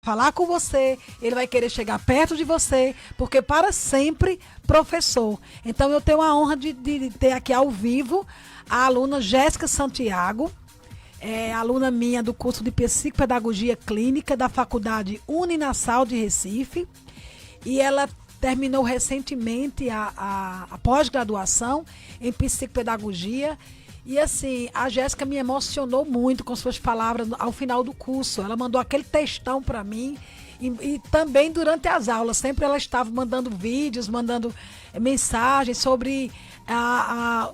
falar com você, ele vai querer chegar perto de você, porque para sempre professor. Então eu tenho a honra de ter aqui ao vivo a aluna Jéssica Santiago, aluna minha do curso de Psicopedagogia Clínica da Faculdade Uninasal de Recife, e ela terminou recentemente a pós-graduação em Psicopedagogia. E assim, a Jéssica me emocionou muito com suas palavras ao final do curso. Ela mandou aquele textão para mim e também durante as aulas. Sempre ela estava mandando vídeos, mandando mensagens sobre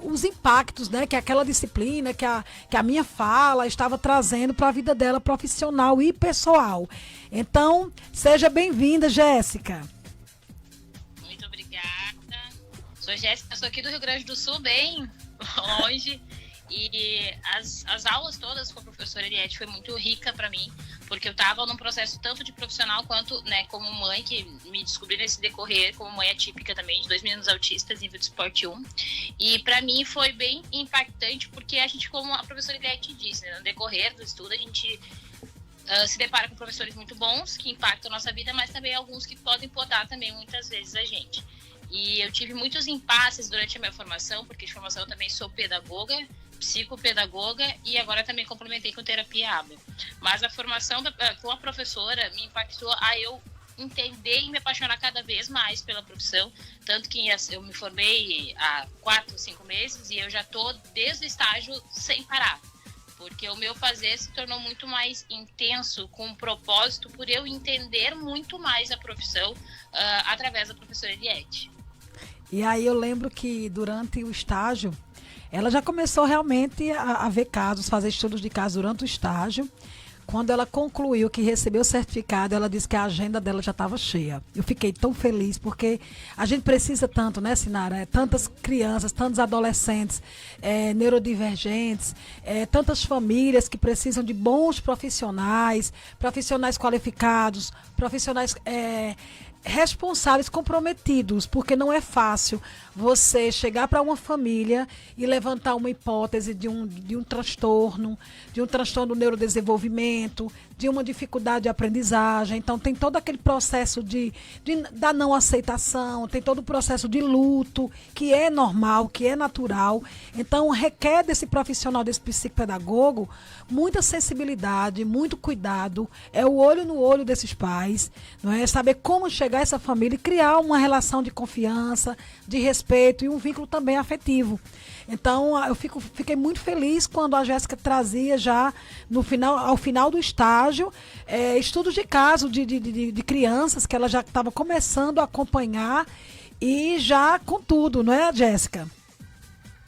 os impactos, né, que aquela disciplina, que a minha fala estava trazendo para a vida dela profissional e pessoal. Então, seja bem-vinda, Jéssica. Muito obrigada. Sou Jéssica, sou aqui do Rio Grande do Sul, bem longe. E as aulas todas com a professora Eliette foi muito rica para mim, porque eu estava num processo tanto de profissional quanto, né, como mãe, que me descobri nesse decorrer como mãe atípica também, de 2 meninos autistas, nível de suporte 1. E para mim foi bem impactante, porque a gente, como a professora Eliette disse, né, no decorrer do estudo, a gente se depara com professores muito bons, que impactam a nossa vida, mas também alguns que podem podar também muitas vezes a gente. E eu tive muitos impasses durante a minha formação, porque de formação eu também sou pedagoga, psicopedagoga, e agora também complementei com terapia ABA. Mas a formação com a professora me impactou a eu entender e me apaixonar cada vez mais pela profissão, tanto que eu me formei há 4, 5 meses e eu já estou desde o estágio sem parar, porque o meu fazer se tornou muito mais intenso, com um propósito, por eu entender muito mais a profissão através da professora Eliette. E aí eu lembro que durante o estágio, ela já começou realmente a ver casos, fazer estudos de casos durante o estágio. Quando ela concluiu que recebeu o certificado, ela disse que a agenda dela já estava cheia. Eu fiquei tão feliz, porque a gente precisa tanto, né, Sinara? Tantas crianças, tantos adolescentes neurodivergentes, tantas famílias que precisam de bons profissionais, profissionais qualificados, profissionais responsáveis, comprometidos, porque não é fácil você chegar para uma família e levantar uma hipótese de um transtorno do neurodesenvolvimento, de uma dificuldade de aprendizagem. Então tem todo aquele processo da não aceitação, tem todo o processo de luto, que é normal, que é natural. Então requer desse profissional, desse psicopedagogo, muita sensibilidade, muito cuidado, é o olho no olho desses pais, não é? Saber como chegar a essa família e criar uma relação de confiança, de respeito e um vínculo também afetivo. Então, eu fiquei muito feliz quando a Jéssica trazia já ao final do estágio estudos de caso de crianças que ela já estava começando a acompanhar e já com tudo, não é, Jéssica?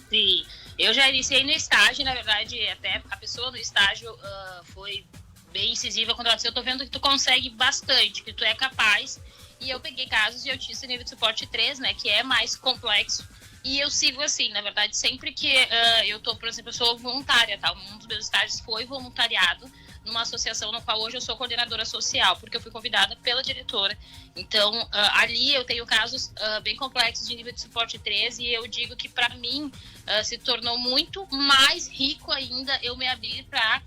Sim, eu já iniciei no estágio, na verdade, até a pessoa no estágio foi bem incisiva quando ela disse: eu tô vendo que tu consegue bastante, que tu é capaz. E eu peguei casos de autista nível de suporte 3, né, que é mais complexo. E eu sigo assim, na verdade, sempre que eu tô, por exemplo, eu sou voluntária, tá? Um dos meus estágios foi voluntariado numa associação na qual hoje eu sou coordenadora social, porque eu fui convidada pela diretora. Então, ali eu tenho casos bem complexos de nível de suporte 3 e eu digo que, para mim, se tornou muito mais rico ainda eu me abrir para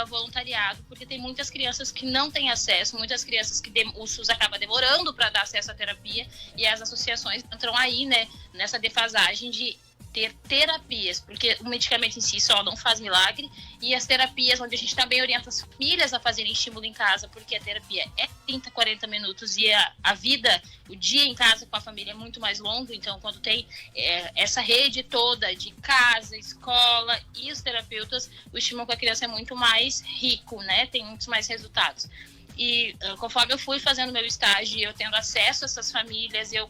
voluntariado, porque tem muitas crianças que não têm acesso, muitas crianças que o SUS acaba demorando para dar acesso à terapia, e as associações entram aí, né, nessa defasagem de ter terapias, porque o medicamento em si só não faz milagre, e as terapias onde a gente também orienta as famílias a fazerem estímulo em casa, porque a terapia é 30, 40 minutos e a vida, o dia em casa com a família é muito mais longo. Então quando tem essa rede toda de casa, escola e os terapeutas, o estímulo com a criança é muito mais rico, né? Tem muitos mais resultados. E conforme eu fui fazendo meu estágio, eu tendo acesso a essas famílias, eu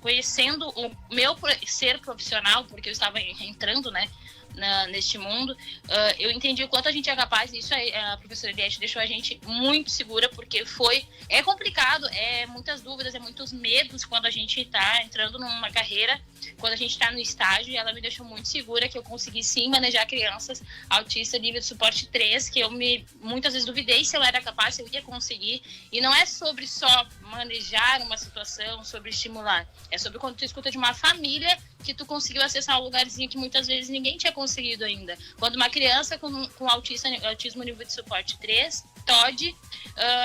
conhecendo o meu ser profissional, porque eu estava entrando, né, neste mundo, eu entendi o quanto a gente é capaz. Isso a professora Eliette deixou a gente muito segura, porque é complicado, muitas dúvidas, muitos medos quando a gente está entrando numa carreira, quando a gente está no estágio, e ela me deixou muito segura que eu consegui sim manejar crianças autistas nível de suporte 3, que eu muitas vezes duvidei se eu era capaz, se eu ia conseguir. E não é sobre só manejar uma situação, sobre estimular, é sobre quando tu escuta de uma família que tu conseguiu acessar um lugarzinho que muitas vezes ninguém tinha conseguido ainda. Quando uma criança com autismo nível de suporte 3 Todd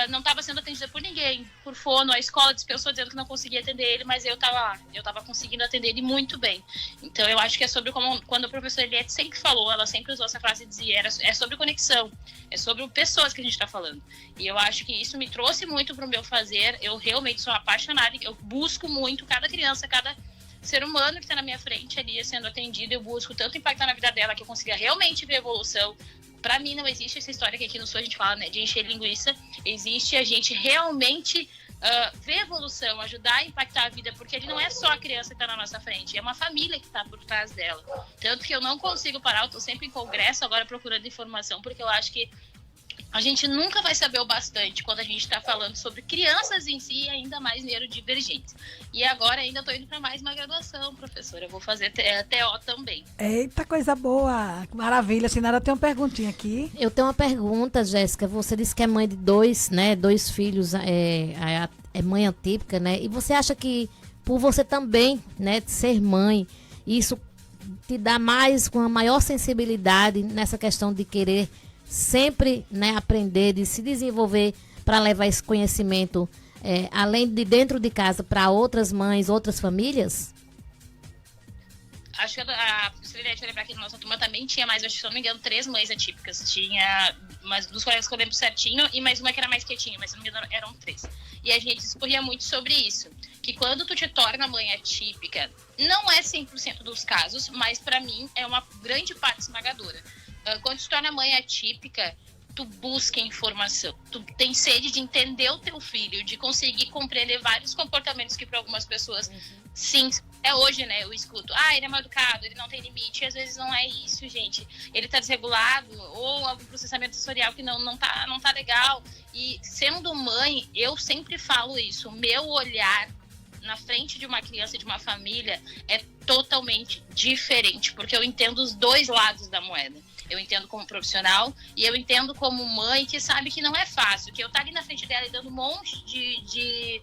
não estava sendo atendida por ninguém, por fono, a escola dispensou dizendo que não conseguia atender ele, mas eu estava lá, eu estava conseguindo atender ele muito bem. Então eu acho que é sobre como, quando a professora Eliette sempre falou, ela sempre usou essa frase e dizia, é sobre conexão, é sobre pessoas que a gente está falando. E eu acho que isso me trouxe muito para o meu fazer, eu realmente sou apaixonada, eu busco muito cada criança, cada ser humano que está na minha frente ali sendo atendido, eu busco tanto impactar na vida dela que eu consiga realmente ver evolução. Para mim não existe essa história que aqui no Sul a gente fala, né, de encher linguiça, existe a gente realmente ver evolução, ajudar a impactar a vida, porque ele não é só a criança que está na nossa frente, é uma família que está por trás dela. Tanto que eu não consigo parar, eu estou sempre em congresso agora procurando informação, porque eu acho que a gente nunca vai saber o bastante quando a gente está falando sobre crianças em si e ainda mais neurodivergentes. E agora ainda estou indo para mais uma graduação, professora. Eu vou fazer TO também. Eita, coisa boa. Maravilha. A Sinara tem uma perguntinha aqui. Eu tenho uma pergunta, Jéssica. Você disse que é mãe de dois, né? Dois filhos, é mãe atípica, né? E você acha que por você também, né, ser mãe, isso te dá mais, com a maior sensibilidade nessa questão de querer sempre, né, aprender, de se desenvolver para levar esse conhecimento, além de dentro de casa, para outras mães, outras famílias? Acho que a professora Eliette vai lembrar que na nossa turma também tinha mais, acho que se não me engano, 3 mães atípicas. Tinha umas dos colegas que eu lembro certinho e mais uma que era mais quietinha, mas se não me engano eram 3. E a gente discorria muito sobre isso, que quando tu te torna mãe atípica, não é 100% dos casos, mas para mim é uma grande parte esmagadora. Quando tu te torna mãe atípica, tu busca informação, tu tem sede de entender o teu filho, de conseguir compreender vários comportamentos que para algumas pessoas, sim, até hoje, né, eu escuto, ele é mal educado, ele não tem limite, e às vezes não é isso, gente, ele tá desregulado, ou algum processamento sensorial que não tá legal, e sendo mãe, eu sempre falo isso, o meu olhar na frente de uma criança e de uma família é totalmente diferente, porque eu entendo os dois lados da moeda. Eu entendo como profissional e eu entendo como mãe que sabe que não é fácil, que eu tá ali na frente dela e dando um monte de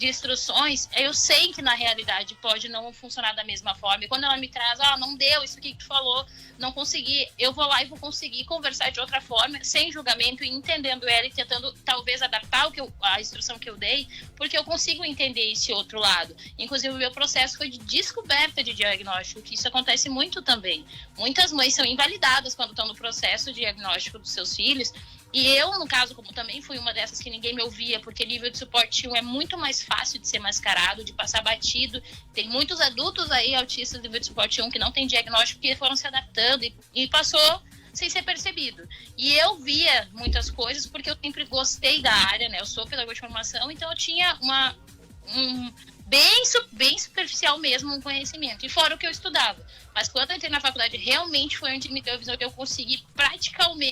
instruções, eu sei que na realidade pode não funcionar da mesma forma. E quando ela me traz, não deu isso que tu falou, não consegui, eu vou lá e vou conseguir conversar de outra forma, sem julgamento, e entendendo ela e tentando talvez adaptar a instrução que eu dei, porque eu consigo entender esse outro lado. Inclusive o meu processo foi de descoberta de diagnóstico, que isso acontece muito também. Muitas mães são invalidadas quando estão no processo de diagnóstico dos seus filhos. E eu, no caso, como também fui uma dessas que ninguém me ouvia, porque nível de suporte 1 é muito mais fácil de ser mascarado, de passar batido. Tem muitos adultos aí, autistas de nível de suporte 1, que não tem diagnóstico, que foram se adaptando e passou sem ser percebido. E eu via muitas coisas, porque eu sempre gostei da área, né? Eu sou pedagoga de formação, então eu tinha bem superficial mesmo um conhecimento, e fora o que eu estudava. Mas quando eu entrei na faculdade, realmente foi onde me deu a visão que eu consegui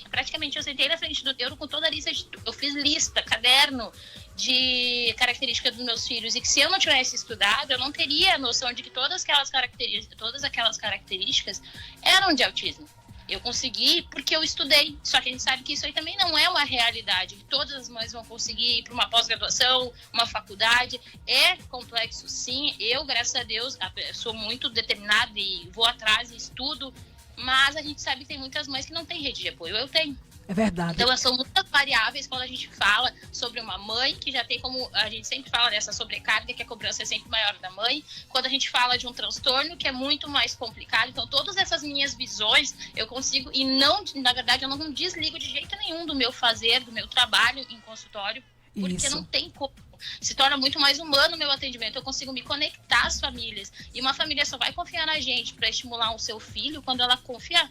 praticamente eu sentei na frente do neuro com toda a lista, eu fiz lista, caderno de características dos meus filhos, e que se eu não tivesse estudado, eu não teria a noção de que todas aquelas características eram de autismo. Eu consegui porque eu estudei, só que a gente sabe que isso aí também não é uma realidade, que todas as mães vão conseguir ir para uma pós-graduação, uma faculdade. É complexo, sim. Eu, graças a Deus, sou muito determinada e vou atrás e estudo, mas a gente sabe que tem muitas mães que não têm rede de apoio. Eu tenho. É verdade. Então, são muitas variáveis quando a gente fala sobre uma mãe que já tem, como a gente sempre fala dessa sobrecarga, que a cobrança é sempre maior da mãe. Quando a gente fala de um transtorno, que é muito mais complicado. Então, todas essas minhas visões, eu consigo, e não, na verdade, eu não desligo de jeito nenhum do meu fazer, do meu trabalho em consultório, porque Isso. não tem como. Se torna muito mais humano o meu atendimento, eu consigo me conectar às famílias. E uma família só vai confiar na gente para estimular o seu filho quando ela confiar.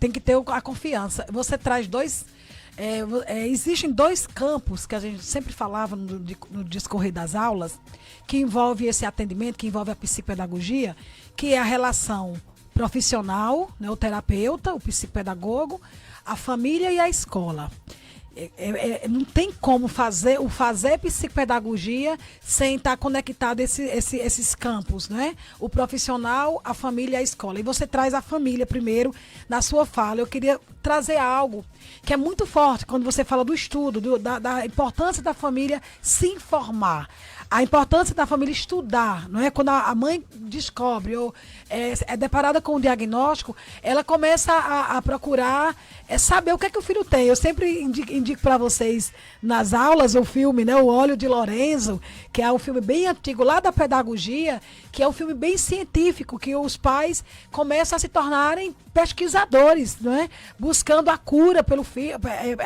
Tem que ter a confiança. Você traz existem 2 campos que a gente sempre falava no discorrer das aulas, que envolve esse atendimento, que envolve a psicopedagogia, que é a relação profissional, né, o terapeuta, o psicopedagogo, a família e a escola. Não tem como fazer psicopedagogia sem estar conectado esses campos, né? O profissional, a família e a escola. E você traz a família primeiro na sua fala. Eu queria trazer algo que é muito forte quando você fala do estudo, da importância da família se informar. A importância da família estudar, não é? Quando a mãe descobre ou é deparada com o diagnóstico, ela começa a procurar saber o que é que o filho tem. Eu sempre indico para vocês nas aulas o filme, né, O Óleo de Lorenzo, que é um filme bem antigo lá da pedagogia, que é um filme bem científico, que os pais começam a se tornarem pesquisadores, não é? Buscando a cura pelo filho,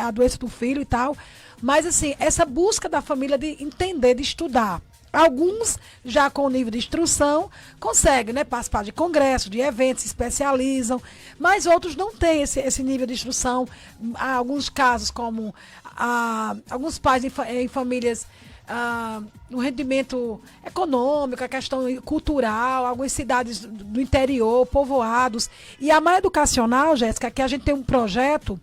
a doença do filho e tal. Mas, assim, essa busca da família de entender, de estudar. Alguns, já com o nível de instrução, conseguem, né, participar de congressos, de eventos, se especializam, mas outros não têm esse nível de instrução. Há alguns casos, como alguns pais em famílias no rendimento econômico, a questão cultural, algumas cidades do interior, povoados. E a Má Educacional, Jéssica, que a gente tem um projeto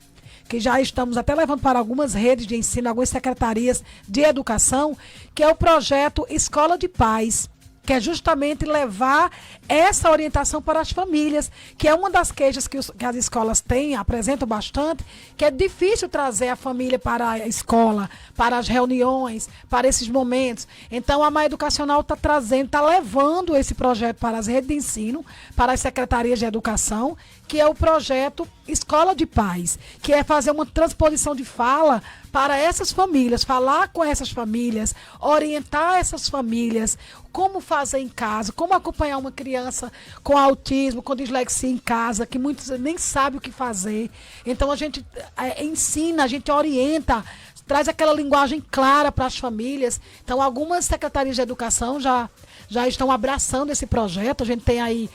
que já estamos até levando para algumas redes de ensino, algumas secretarias de educação, que é o projeto Escola de Paz, que é justamente levar essa orientação para as famílias, que é uma das queixas que as escolas têm, apresentam bastante, que é difícil trazer a família para a escola, para as reuniões, para esses momentos. Então, a Má Educacional está trazendo, está levando esse projeto para as redes de ensino, para as secretarias de educação, que é o projeto Escola de Paz, que é fazer uma transposição de fala para essas famílias, falar com essas famílias, orientar essas famílias, como fazer em casa, como acompanhar uma criança com autismo, com dislexia em casa, que muitos nem sabem o que fazer. Então a gente ensina, a gente orienta, traz aquela linguagem clara para as famílias. Então algumas secretarias de educação já estão abraçando esse projeto. A gente tem aí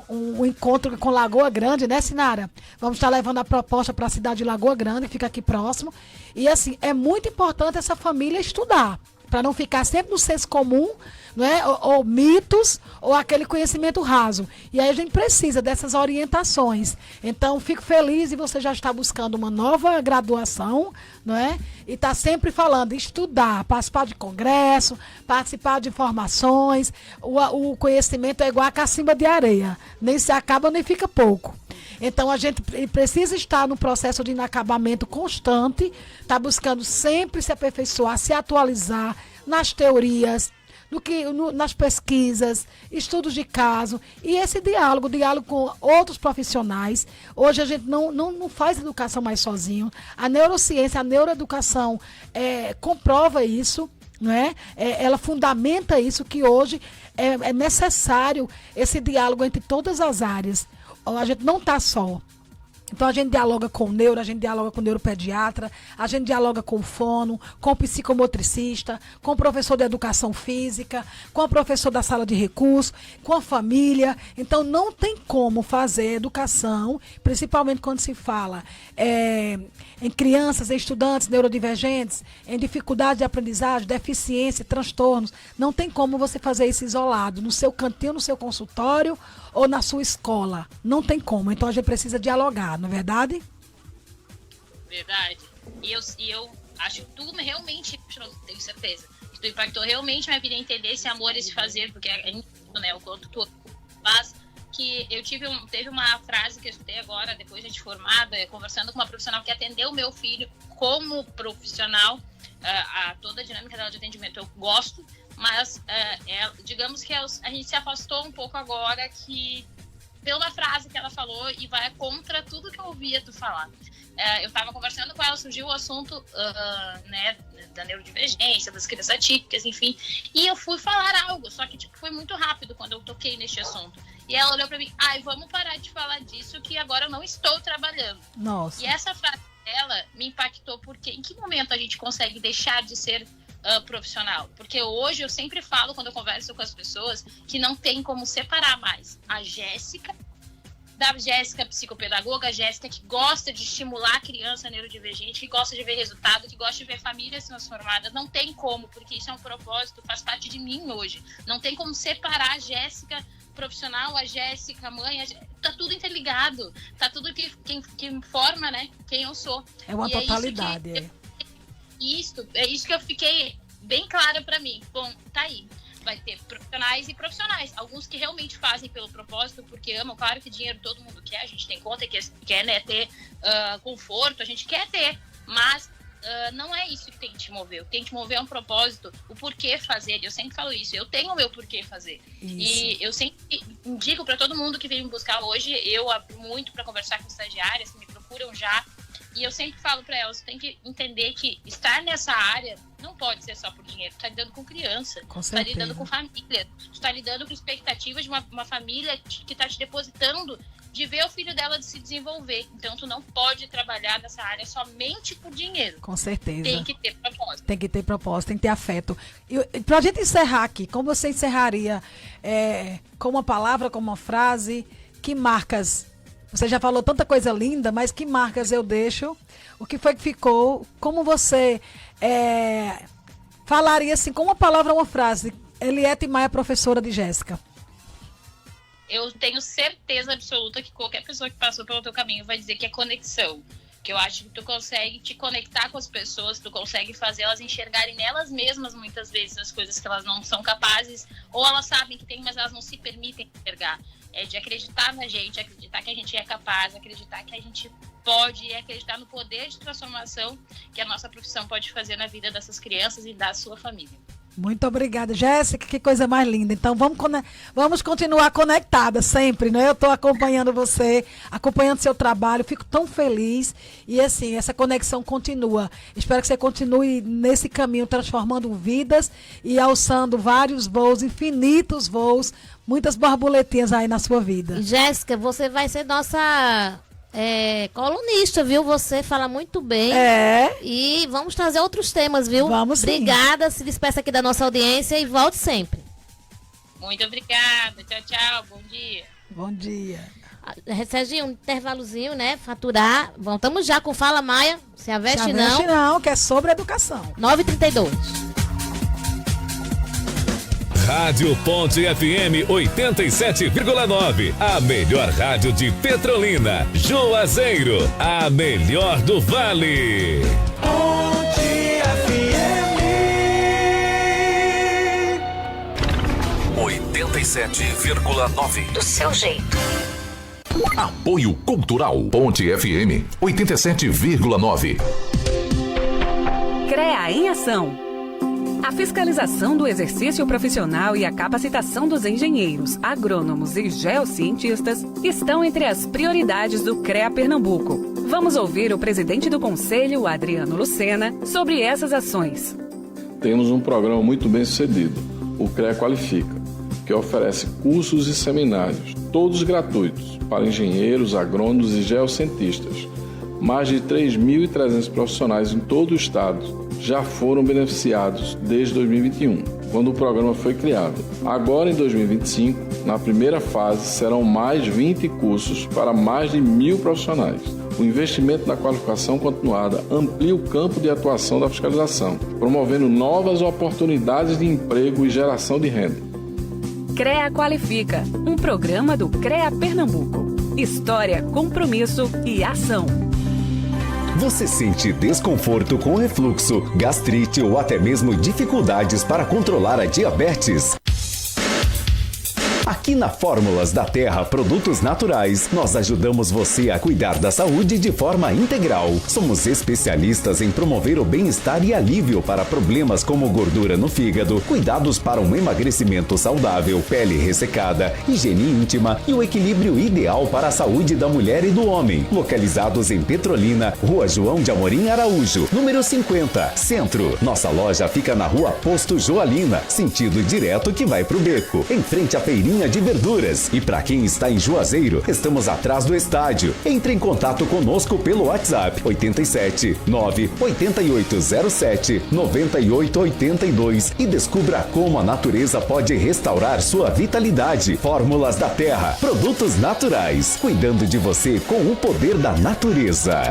um encontro com Lagoa Grande, né, Sinara? Vamos estar levando a proposta para a cidade de Lagoa Grande, que fica aqui próximo. E assim, é muito importante essa família estudar, para não ficar sempre no senso comum, não é? Ou mitos, ou aquele conhecimento raso. E aí a gente precisa dessas orientações. Então, fico feliz e você já está buscando uma nova graduação, não é? E está sempre falando, estudar, participar de congresso, participar de formações. O conhecimento é igual a cacimba de areia. Nem se acaba, nem fica pouco. Então, a gente precisa estar no processo de inacabamento constante, está buscando sempre se aperfeiçoar, se atualizar nas teorias, nas pesquisas, estudos de caso, e esse diálogo com outros profissionais. Hoje a gente não faz educação mais sozinho. A neurociência, a neuroeducação comprova isso, não é? Ela fundamenta isso, que hoje é necessário esse diálogo entre todas as áreas. A gente não está só. Então a gente dialoga com o neuro, a gente dialoga com o neuropediatra, a gente dialoga com o fono, com o psicomotricista, com o professor de educação física, com o professor da sala de recursos, com a família. Então não tem como fazer educação, principalmente quando se fala em crianças, em estudantes neurodivergentes, em dificuldade de aprendizagem, deficiência, transtornos. Não tem como você fazer isso isolado, no seu cantinho, no seu consultório ou na sua escola. Não tem como. Então a gente precisa dialogar, não é verdade? Verdade. E eu acho que tu realmente, tenho certeza, que tu impactou realmente minha vida em entender esse amor, esse fazer, porque né, o quanto tu faz. Que eu teve uma frase que eu escutei agora, depois de formada, conversando com uma profissional que atendeu o meu filho como profissional, toda a dinâmica dela de atendimento eu gosto, mas digamos que a gente se afastou um pouco agora pela frase que ela falou e vai contra tudo que eu ouvia tu falar. Eu estava conversando com ela, surgiu o assunto né, da neurodivergência, das crianças atípicas, enfim, e eu fui falar algo, só que foi muito rápido quando eu toquei neste assunto. E ela olhou pra mim, vamos parar de falar disso, que agora eu não estou trabalhando. Nossa. E essa frase dela me impactou, porque em que momento a gente consegue deixar de ser profissional? Porque hoje eu sempre falo, quando eu converso com as pessoas, que não tem como separar mais a Jéssica, da Jéssica psicopedagoga, a Jéssica que gosta de estimular a criança neurodivergente, que gosta de ver resultado, que gosta de ver famílias transformadas. Não tem como, porque isso é um propósito, faz parte de mim hoje. Não tem como separar a Jéssica profissional, a Jéssica mãe, tá tudo interligado, tá tudo que forma, né, quem eu sou. É uma totalidade. É isso que eu fiquei bem clara para mim. Bom, tá aí. vai ter profissionais e profissionais. Alguns que realmente fazem pelo propósito, porque amam. Claro que dinheiro todo mundo quer, a gente tem conta que quer, né, ter conforto, a gente quer ter, mas não é isso que tem que te mover. O que tem que te mover é um propósito, o porquê fazer. Eu sempre falo isso, eu tenho o meu porquê fazer. Isso. E eu sempre indico para todo mundo que vem me buscar hoje, eu abro muito para conversar com estagiárias que me procuram já, e eu sempre falo para elas, tem que entender que estar nessa área não pode ser só por dinheiro. Tu tá lidando com criança, tu tá lidando com família, tu tá lidando com expectativas de uma família que tá te depositando de ver o filho dela se desenvolver. Então, tu não pode trabalhar nessa área somente por dinheiro. Com certeza. Tem que ter propósito. Tem que ter propósito, tem que ter afeto. E pra gente encerrar aqui, como você encerraria? Com uma palavra, com uma frase? Que marcas? Você já falou tanta coisa linda, mas que marcas eu deixo? O que foi que ficou? Como você falaria assim, com uma palavra, uma frase? Eliette Maia, professora de Jéssica. Eu tenho certeza absoluta que qualquer pessoa que passou pelo teu caminho vai dizer que é conexão. Que eu acho que tu consegue te conectar com as pessoas, tu consegue fazer elas enxergarem nelas mesmas, muitas vezes, as coisas que elas não são capazes, ou elas sabem que tem, mas elas não se permitem enxergar. É de acreditar na gente, acreditar que a gente é capaz, acreditar que a gente pode, e acreditar no poder de transformação que a nossa profissão pode fazer na vida dessas crianças e da sua família. Muito obrigada, Jéssica, que coisa mais linda. Então vamos continuar conectadas sempre, né? Eu estou acompanhando você, acompanhando seu trabalho, fico tão feliz e assim, essa conexão continua. Espero que você continue nesse caminho, transformando vidas e alçando vários voos, infinitos voos, muitas borboletinhas aí na sua vida. Jéssica, você vai ser nossa colunista, viu? Você fala muito bem. E vamos trazer outros temas, viu? Vamos sim. Obrigada, se despeça aqui da nossa audiência e volte sempre. Muito obrigada. Tchau, tchau. Bom dia. Bom dia. Serginho, um intervalozinho, né? Faturar. Voltamos já com Fala Maia. Se aveste não. Se aveste não, que é sobre educação. 9h32. Rádio Ponte FM 87,9. A melhor rádio de Petrolina. Juazeiro, a melhor do Vale. Ponte FM 87,9. Do seu jeito. Apoio Cultural. Ponte FM 87,9. CREA em Ação. A fiscalização do exercício profissional e a capacitação dos engenheiros, agrônomos e geocientistas estão entre as prioridades do CREA Pernambuco. Vamos ouvir o presidente do Conselho, Adriano Lucena, sobre essas ações. Temos um programa muito bem sucedido, o CREA Qualifica, que oferece cursos e seminários, todos gratuitos, para engenheiros, agrônomos e geocientistas. Mais de 3.300 profissionais em todo o estado já foram beneficiados desde 2021, quando o programa foi criado. Agora, em 2025, na primeira fase, serão mais 20 cursos para mais de 1.000 profissionais. O investimento na qualificação continuada amplia o campo de atuação da fiscalização, promovendo novas oportunidades de emprego e geração de renda. CREA Qualifica, um programa do CREA Pernambuco. História, compromisso e ação. Você sente desconforto com refluxo, gastrite ou até mesmo dificuldades para controlar a diabetes? Aqui na Fórmulas da Terra Produtos Naturais, nós ajudamos você a cuidar da saúde de forma integral. Somos especialistas em promover o bem-estar e alívio para problemas como gordura no fígado, cuidados para um emagrecimento saudável, pele ressecada, higiene íntima e o equilíbrio ideal para a saúde da mulher e do homem. Localizados em Petrolina, Rua João de Amorim Araújo, número 50, Centro. Nossa loja fica na Rua Posto Joalina, sentido direto que vai pro Beco, em frente à feirinha de verduras. E para quem está em Juazeiro, estamos atrás do estádio. Entre em contato conosco pelo WhatsApp 87 98807 9882 e descubra como a natureza pode restaurar sua vitalidade. Fórmulas da Terra, produtos naturais, cuidando de você com o poder da natureza.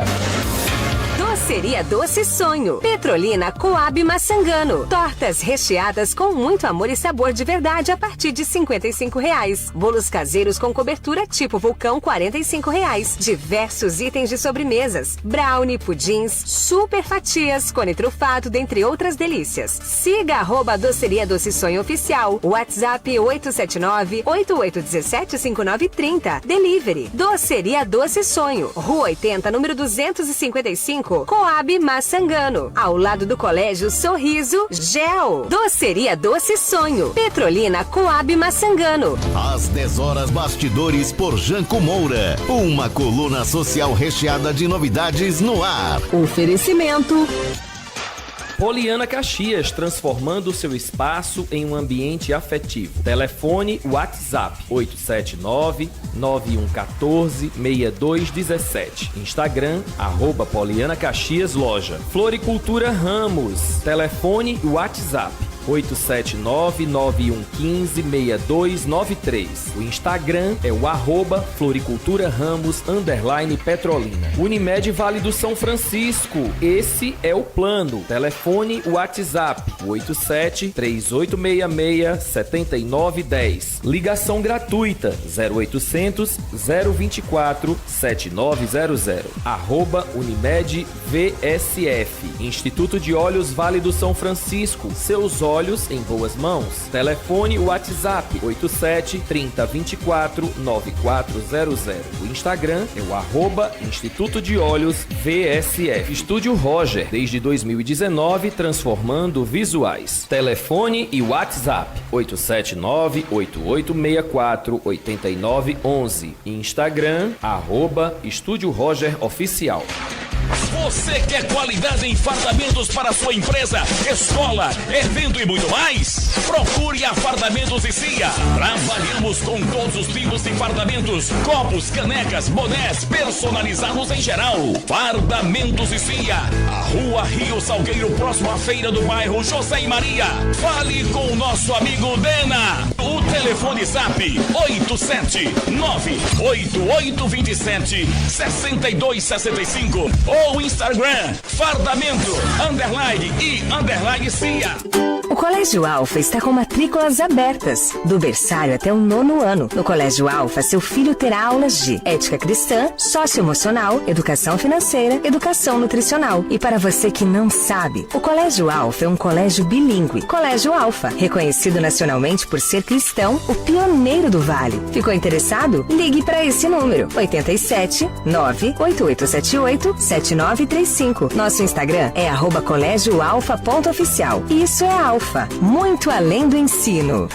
Do Doceria Doce Sonho. Petrolina Coab Maçangano. Tortas recheadas com muito amor e sabor de verdade a partir de R$ 55,00. Bolos caseiros com cobertura tipo vulcão, R$ 45,00. Diversos itens de sobremesas, brownie, pudins, super fatias, cone trufado, dentre outras delícias. Siga @Doceria Doce Sonho Oficial. WhatsApp 879-8817-5930. Delivery. Doceria Doce Sonho. Rua 80, número 255. Coab Maçangano. Ao lado do Colégio Sorriso Gel. Doceria Doce Sonho. Petrolina Coab Maçangano. Às 10 horas, Bastidores por Janco Moura. Uma coluna social recheada de novidades no ar. Oferecimento Poliana Caxias, transformando seu espaço em um ambiente afetivo. Telefone WhatsApp 879-9114-6217. Instagram, @Poliana Caxias Loja. Floricultura Ramos. Telefone WhatsApp 879-9115-6293. O Instagram é o @Floricultura Ramos _Petrolina. Unimed Vale do São Francisco. Esse é o plano. Telefone WhatsApp 87-3866-7910. Ligação gratuita 0800 024 7900. @Unimed VSF. Instituto de Olhos Vale do São Francisco. Seus olhos em boas mãos. Telefone WhatsApp 87-3024-9400. O Instagram é o @Instituto de Olhos VSF. Estúdio Roger, desde 2019, transformando visuais. Telefone e WhatsApp 879-8864-8911. Instagram, @Estúdio Roger Oficial. Você quer qualidade em fardamentos para sua empresa, escola, evento e muito mais? Procure a Fardamentos e Cia. Trabalhamos com todos os tipos de fardamentos, copos, canecas, bonés, personalizados em geral. Fardamentos e Cia. A Rua Rio Salgueiro, próximo à feira do bairro José e Maria. Fale com o nosso amigo Dena. O telefone Zap 879-8827-6265 ou Instagram Fardamento _Cia. O Colégio Alfa está com matrículas abertas, do berçário até o 9º ano. No Colégio Alfa, seu filho terá aulas de ética cristã, socioemocional, educação financeira, educação nutricional. E para você que não sabe, o Colégio Alfa é um colégio bilíngue. Colégio Alfa, reconhecido nacionalmente por ser cristão, o pioneiro do Vale. Ficou interessado? Ligue para esse número, 87 98878 7935. Nosso Instagram é @colégioalfa.oficial. Isso é Alfa, muito além do ensino.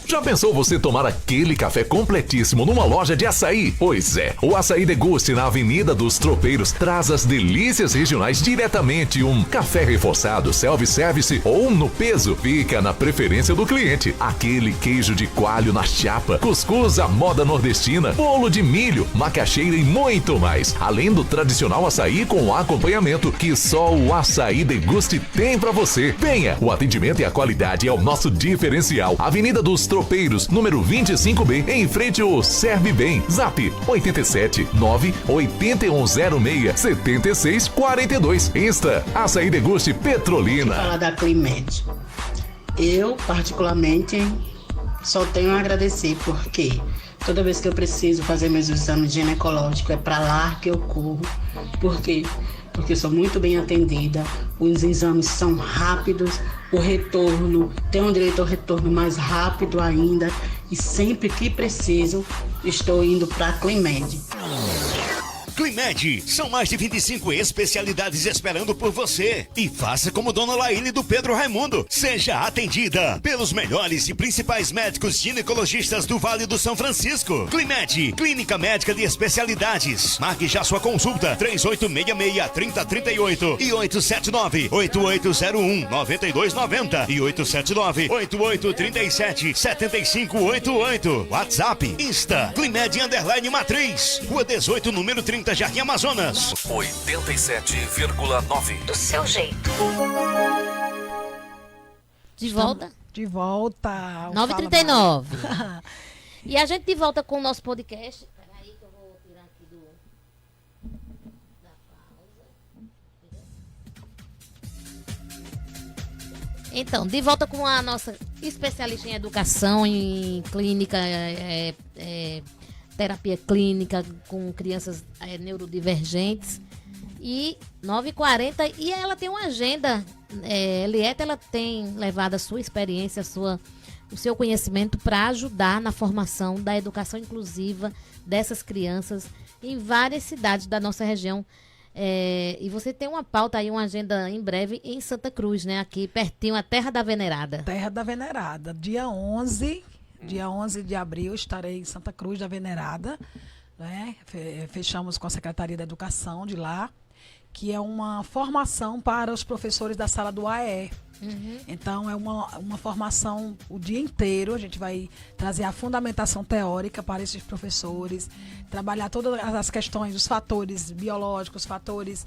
Já pensou você tomar aquele café completíssimo numa loja de açaí? Pois é, o Açaí Deguste na Avenida dos Tropeiros traz as delícias regionais diretamente. Um café reforçado, self-service ou no peso, fica na preferência do cliente. Aquele queijo de coalho na chapa, cuscuz à moda nordestina, bolo de milho, macaxeira e muito mais. Além do tradicional açaí com acompanhamento que só o Açaí Deguste tem pra você. Venha, o atendimento e a qualidade é o nosso diferencial. Avenida dos Tropeiros, número 25B, em frente ao Serve Bem. Zap 87 98106 7642. Insta Açaí Deguste Petrolina. Falar da Climed. Eu, particularmente, só tenho a agradecer, porque toda vez que eu preciso fazer meus exames ginecológicos, é pra lá que eu corro. Por quê? Porque eu sou muito bem atendida, os exames são rápidos, o retorno, tenho direito ao retorno mais rápido ainda, e sempre que preciso, estou indo para a Climed. Climed, são mais de 25 especialidades esperando por você. E faça como Dona Laíne do Pedro Raimundo. Seja atendida pelos melhores e principais médicos ginecologistas do Vale do São Francisco. Climed, Clínica Médica de Especialidades. Marque já sua consulta, 3866-3038 e 879-8801-9290 e 879-8837-7588. WhatsApp, Insta, Climed _Matriz. Rua 18, número 30, Jardim Amazonas. 87,9. Do seu jeito. De volta? De volta. 9h39. E a gente de volta com o nosso podcast. Peraí que eu vou tirar aqui da pausa. Então, de volta com a nossa especialista em educação, em clínica, terapia clínica com crianças neurodivergentes. E 9h40, e ela tem uma agenda, Eliette, ela tem levado a sua experiência, o seu conhecimento para ajudar na formação da educação inclusiva dessas crianças em várias cidades da nossa região. E você tem uma pauta aí, uma agenda em breve em Santa Cruz, né? Aqui pertinho, a Terra da Venerada. Terra da Venerada. Dia 11 de abril estarei em Santa Cruz da Venerada, né? Fechamos com a Secretaria da Educação de lá, que é uma formação para os professores da sala do AE. Então, é uma formação o dia inteiro. A gente vai trazer a fundamentação teórica para esses professores, trabalhar todas as questões, os fatores biológicos, fatores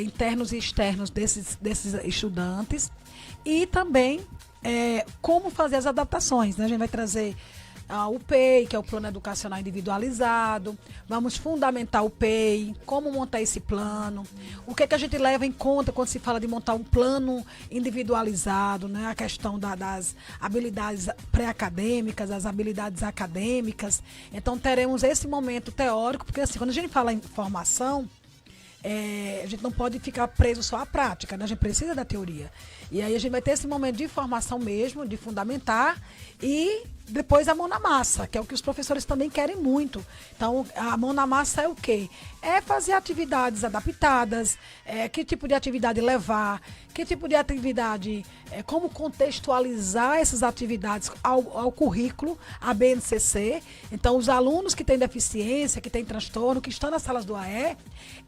internos e externos desses estudantes. E também como fazer as adaptações, né? A gente vai trazer o PEI, que é o Plano Educacional Individualizado. Vamos fundamentar o PEI, como montar esse plano, o que a gente leva em conta quando se fala de montar um plano individualizado, né? A questão das habilidades pré-acadêmicas, as habilidades acadêmicas. Então, teremos esse momento teórico, porque assim, quando a gente fala em formação, a gente não pode ficar preso só à prática, né? A gente precisa da teoria. E aí a gente vai ter esse momento de formação mesmo, de fundamentar, e depois a mão na massa, que é o que os professores também querem muito. Então, a mão na massa é o quê? É fazer atividades adaptadas, que tipo de atividade levar, que tipo de atividade, como contextualizar essas atividades ao currículo, a BNCC. Então, os alunos que têm deficiência, que têm transtorno, que estão nas salas do AE,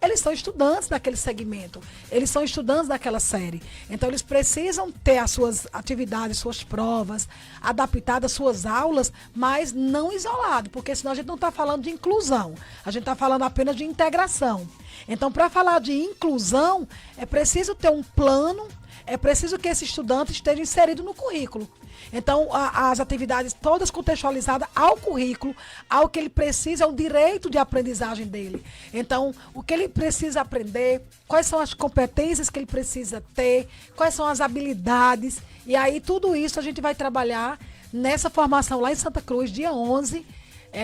eles são estudantes daquele segmento, eles são estudantes daquela série. Então, eles precisam ter as suas atividades, suas provas, adaptadas, suas aulas, mas não isolado, porque senão a gente não está falando de inclusão, a gente está falando apenas de integração. Então, para falar de inclusão, é preciso ter um plano, é preciso que esse estudante esteja inserido no currículo. Então, as atividades todas contextualizadas ao currículo, ao que ele precisa, ao direito de aprendizagem dele. Então, o que ele precisa aprender, quais são as competências que ele precisa ter, quais são as habilidades. E aí, tudo isso a gente vai trabalhar nessa formação lá em Santa Cruz, dia 11,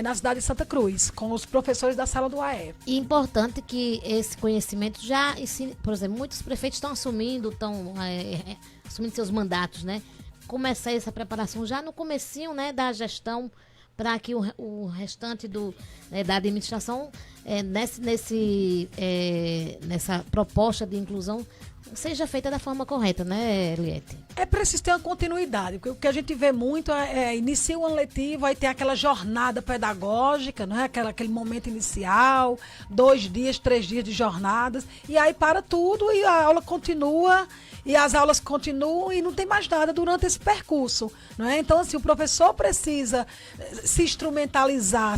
na cidade de Santa Cruz, com os professores da sala do AE. E importante que esse conhecimento já ensine, por exemplo, muitos prefeitos estão assumindo seus mandatos, né? Começar essa preparação já no comecinho, né, da gestão, para que o restante da administração, nessa proposta de inclusão, seja feita da forma correta, né, Eliette? É preciso ter uma continuidade, porque o que a gente vê muito inicia o ano letivo, aí tem aquela jornada pedagógica, não é? Aquele momento inicial, 2 dias, 3 dias de jornadas, e aí para tudo e a aula continua, e as aulas continuam e não tem mais nada durante esse percurso, não é? Então, assim, o professor precisa se instrumentalizar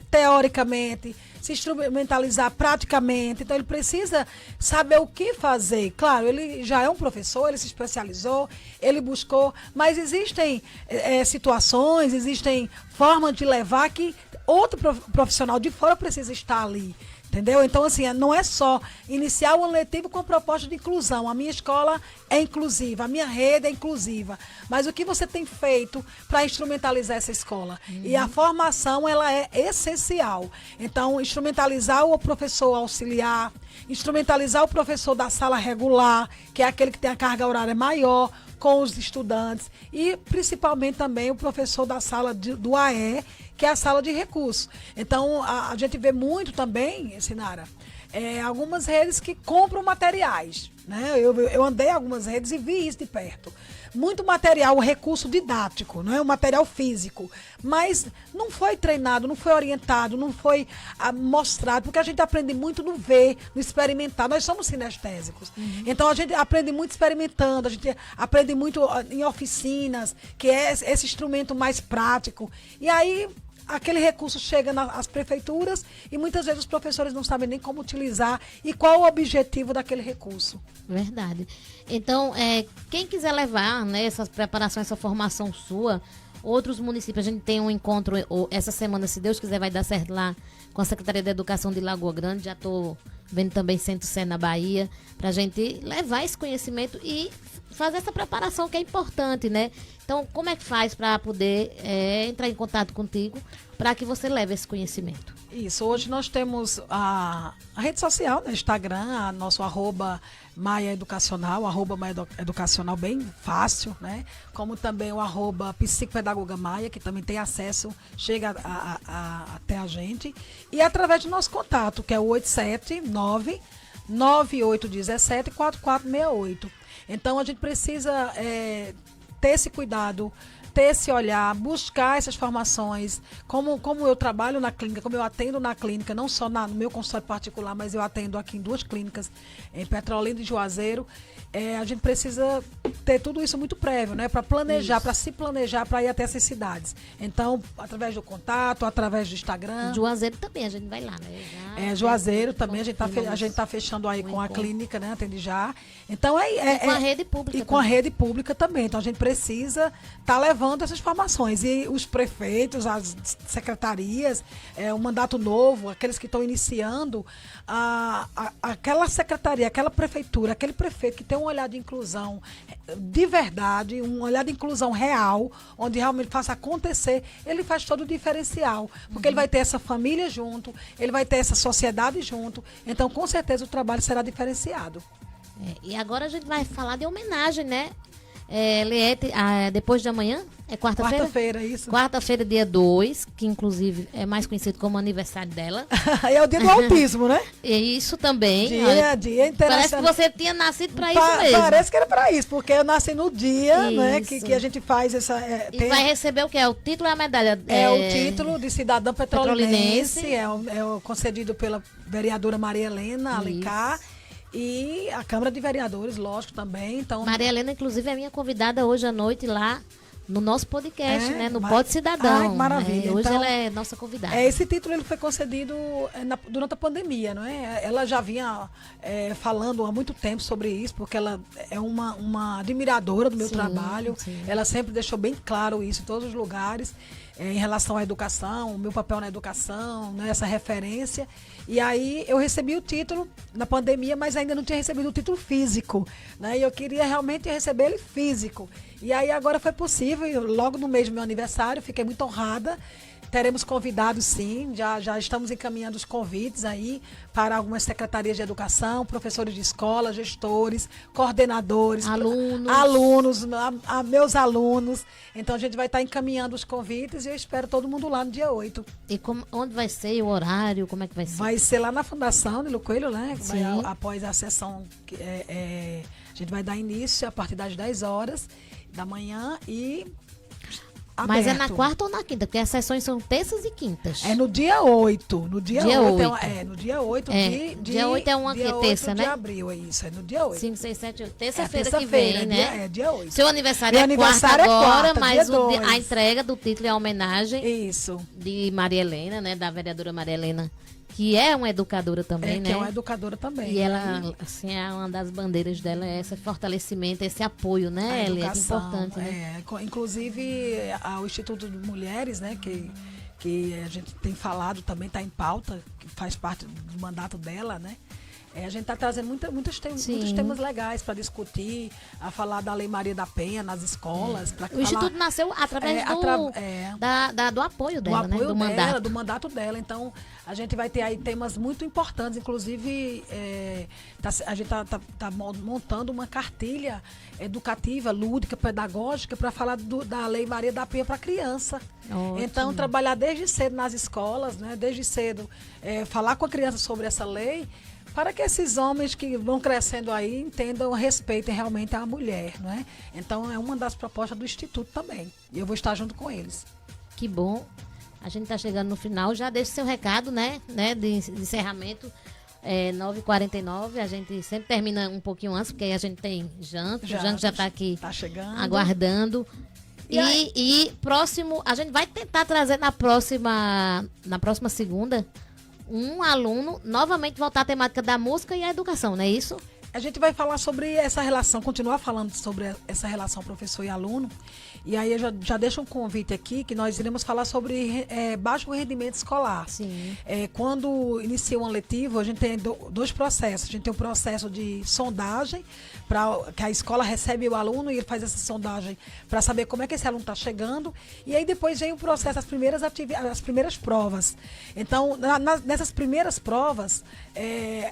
teoricamente, se instrumentalizar praticamente. Então, ele precisa saber o que fazer. Claro, ele já é um professor, ele se especializou, ele buscou, mas existem situações, existem formas de levar que outro profissional de fora precisa estar ali. Entendeu? Então, assim, não é só iniciar o ano letivo com a proposta de inclusão. A minha escola é inclusiva, a minha rede é inclusiva. Mas o que você tem feito para instrumentalizar essa escola? E a formação, ela é essencial. Então, instrumentalizar o professor auxiliar, instrumentalizar o professor da sala regular, que é aquele que tem a carga horária maior, com os estudantes, e principalmente também o professor da sala do AE, que é a sala de recursos. Então, a gente vê muito também, Sinara, algumas redes que compram materiais, né? Eu andei em algumas redes e vi isso de perto. Muito material, recurso didático, não é? O material físico, mas não foi treinado, não foi orientado, não foi mostrado, porque a gente aprende muito no ver, no experimentar. Nós somos sinestésicos. Então a gente aprende muito experimentando, a gente aprende muito em oficinas, que é esse instrumento mais prático. E aí aquele recurso chega nas prefeituras e muitas vezes os professores não sabem nem como utilizar e qual o objetivo daquele recurso. Verdade. Então, quem quiser levar, né, essa preparação, essa formação sua, outros municípios, a gente tem um encontro essa semana, se Deus quiser, vai dar certo lá com a Secretaria da Educação de Lagoa Grande. Já estou vendo também Centro-Sé na Bahia, para a gente levar esse conhecimento e fazer essa preparação que é importante, né? Então, como é que faz para poder entrar em contato contigo para que você leve esse conhecimento? Isso, hoje nós temos a rede social, né, Instagram, nosso @Maia Educacional, @Maia Educacional bem fácil, né? Como também o @Psicopedagoga Maia, que também tem acesso, chega até a gente. E através do nosso contato, que é o 879-9817-4468. Então a gente precisa ter esse cuidado, ter esse olhar, buscar essas formações, como eu trabalho na clínica, como eu atendo na clínica, não só no meu consultório particular, mas eu atendo aqui em 2 clínicas, em Petrolina e Juazeiro. A gente precisa ter tudo isso muito prévio, né? Para planejar, para se planejar, para ir até essas cidades. Então, através do contato, através do Instagram. Juazeiro também, a gente vai lá, né? Juazeiro também, a gente tá fechando aí com a clínica, né? Atende já. Então, e com a rede pública. E com a rede pública também. Então, a gente precisa estar levando essas formações. E os prefeitos, as secretarias, o mandato novo, aqueles que estão iniciando, aquela secretaria, aquela prefeitura, aquele prefeito que tem um olhar de inclusão de verdade, um olhar de inclusão real, onde realmente faça acontecer, ele faz todo o diferencial. Porque ele vai ter essa família junto, ele vai ter essa sociedade junto. Então, com certeza, o trabalho será diferenciado. E agora a gente vai falar de homenagem, né? Liette, depois de amanhã? É quarta-feira? Quarta-feira, isso. Quarta-feira, dia 2, que inclusive é mais conhecido como aniversário dela. É o dia do autismo, né? E isso também. Dia internacional. Parece que você tinha nascido para isso mesmo. Parece que era para isso, porque eu nasci no dia, né, que a gente faz essa... E vai receber o quê? O título e a medalha? O título de cidadã petrolinense. É o concedido pela vereadora Maria Helena Alencar. E a Câmara de Vereadores, lógico, também. Então, Maria Helena, inclusive, é minha convidada hoje à noite lá no nosso podcast, né? No Pode Cidadão. Ai, que maravilha. Hoje então, ela é nossa convidada. Esse título ele foi concedido durante a pandemia, não é? Ela já vinha falando há muito tempo sobre isso, porque ela é uma admiradora do meu trabalho. Sim. Ela sempre deixou bem claro isso em todos os lugares. Em relação à educação, o meu papel na educação, né, essa referência. E aí eu recebi o título na pandemia, mas ainda não tinha recebido o título físico, né? E eu queria realmente receber ele físico. E aí agora foi possível, logo no mês do meu aniversário, fiquei muito honrada. Teremos convidados, sim, já estamos encaminhando os convites aí para algumas secretarias de educação, professores de escola, gestores, coordenadores, alunos, meus alunos. Então a gente vai estar encaminhando os convites e eu espero todo mundo lá no dia 8. E onde vai ser o horário? Como é que vai ser? Vai ser lá na Fundação Nilo Coelho, né? Após a sessão, a gente vai dar início a partir das 10 horas da manhã e... aberto. Mas é na quarta ou na quinta? Porque as sessões são terças e quintas. É no dia 8. No dia 8. No dia 8 dia 8 é uma terça, né? De abril, é isso. É no dia 8. 5, 6, 7, 8. Terça-feira que vem, né? É dia 8. Seu aniversário é quarta agora, mas a entrega do título é a homenagem. Isso. De Maria Helena, né? Da vereadora Maria Helena. Que é uma educadora também, né? Que é uma educadora também. E ela, assim, é uma das bandeiras dela, é esse fortalecimento, esse apoio, né, Eli? É importante, né? Inclusive, o Instituto de Mulheres, né, que a gente tem falado também, está em pauta, que faz parte do mandato dela, né? A gente está trazendo muitos temas legais para discutir, a falar da Lei Maria da Penha nas escolas. O Instituto nasceu através do apoio dela, do mandato. Do mandato dela. Então, a gente vai ter aí temas muito importantes. Inclusive, a gente está montando uma cartilha educativa, lúdica, pedagógica, para falar da Lei Maria da Penha para a criança. Ótimo. Então, trabalhar desde cedo nas escolas, né? Desde cedo, falar com a criança sobre essa lei, para que esses homens que vão crescendo aí entendam, respeitem realmente a mulher, não é? Então, é uma das propostas do Instituto também. E eu vou estar junto com eles. Que bom. A gente está chegando no final. Já deixa seu recado, né? De encerramento. 9h49. A gente sempre termina um pouquinho antes, porque aí a gente tem janta. O Janta já está aqui aguardando. E próximo, a gente vai tentar trazer na próxima segunda um aluno novamente voltar à temática da música e a educação, não é isso? A gente vai falar sobre essa relação, continuar falando sobre essa relação professor e aluno. E aí eu já deixo um convite aqui, que nós iremos falar sobre baixo rendimento escolar. Sim. Quando inicia o ano letivo, a gente tem dois processos. A gente tem o processo de sondagem, que a escola recebe o aluno e ele faz essa sondagem para saber como é que esse aluno está chegando. E aí depois vem o processo, as primeiras provas. Então, nessas primeiras provas,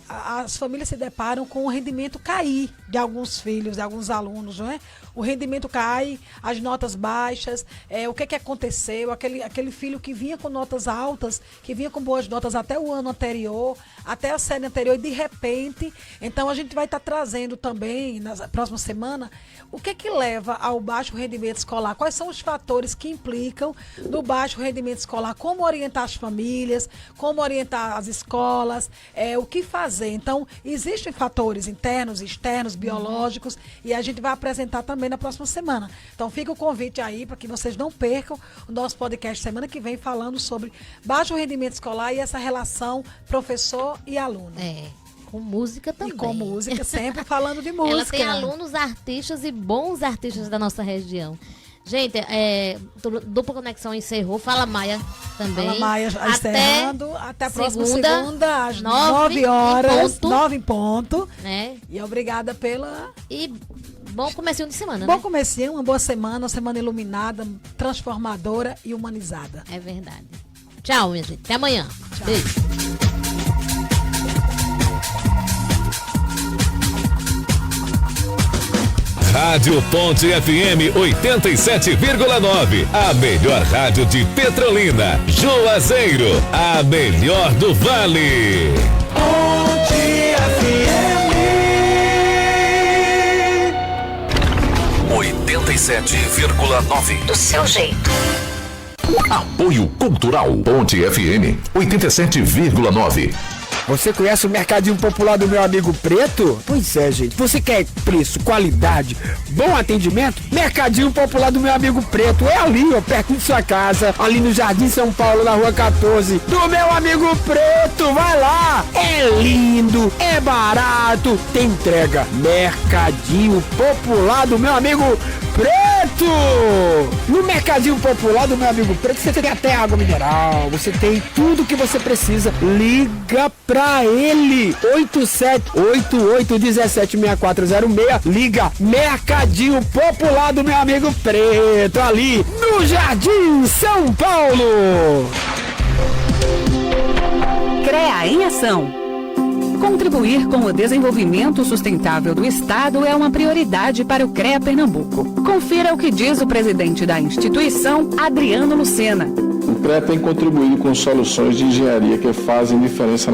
as famílias se deparam com o rendimento cair de alguns filhos, de alguns alunos, não é? O rendimento cai, as notas baixas, o que aconteceu, aquele filho que vinha com notas altas, que vinha com boas notas até o ano anterior, até a série anterior, e de repente, então a gente vai estar trazendo também, na próxima semana, o que leva ao baixo rendimento escolar, quais são os fatores que implicam no baixo rendimento escolar, como orientar as famílias, como orientar as escolas, o que fazer. Então, existem fatores internos, externos, biológicos, e a gente vai apresentar também na próxima semana. Então, fica o convite aí para que vocês não percam o nosso podcast semana que vem falando sobre baixo rendimento escolar e essa relação professor e aluno. Com música também. E com música, sempre falando de música. Ela tem alunos artistas e bons artistas da nossa região. Gente, Dupla Conexão encerrou. Fala, Maia, também. Fala, Maia, encerrando. Até a próxima segunda, às 9 horas. 9 em ponto. E obrigada pela... E bom comecinho de semana, Bom comecinho, uma boa semana, uma semana iluminada, transformadora e humanizada. É verdade. Tchau, minha gente. Até amanhã. Tchau. Beijo. Rádio Ponte FM 87,9. A melhor rádio de Petrolina. Juazeiro, a melhor do Vale. Ponte FM 87,9. Do seu jeito. Apoio Cultural. Ponte FM 87,9. Você conhece o Mercadinho Popular do meu amigo Preto? Pois é, gente. Você quer preço, qualidade, bom atendimento? Mercadinho Popular do meu amigo Preto. É ali, ó, perto de sua casa. Ali no Jardim São Paulo, na Rua 14. Do meu amigo Preto. Vai lá. É lindo, é barato, tem entrega. Mercadinho Popular do meu amigo Preto. No Mercadinho Popular do meu amigo Preto, você tem até água mineral. Você tem tudo que você precisa. Liga pra ele, 8788176406. Liga, Mercadinho Popular do meu amigo Preto, ali no Jardim São Paulo. CREA em Ação. Contribuir com o desenvolvimento sustentável do Estado é uma prioridade para o CREA Pernambuco. Confira o que diz o presidente da instituição, Adriano Lucena. O CREA tem contribuído com soluções de engenharia que fazem diferença na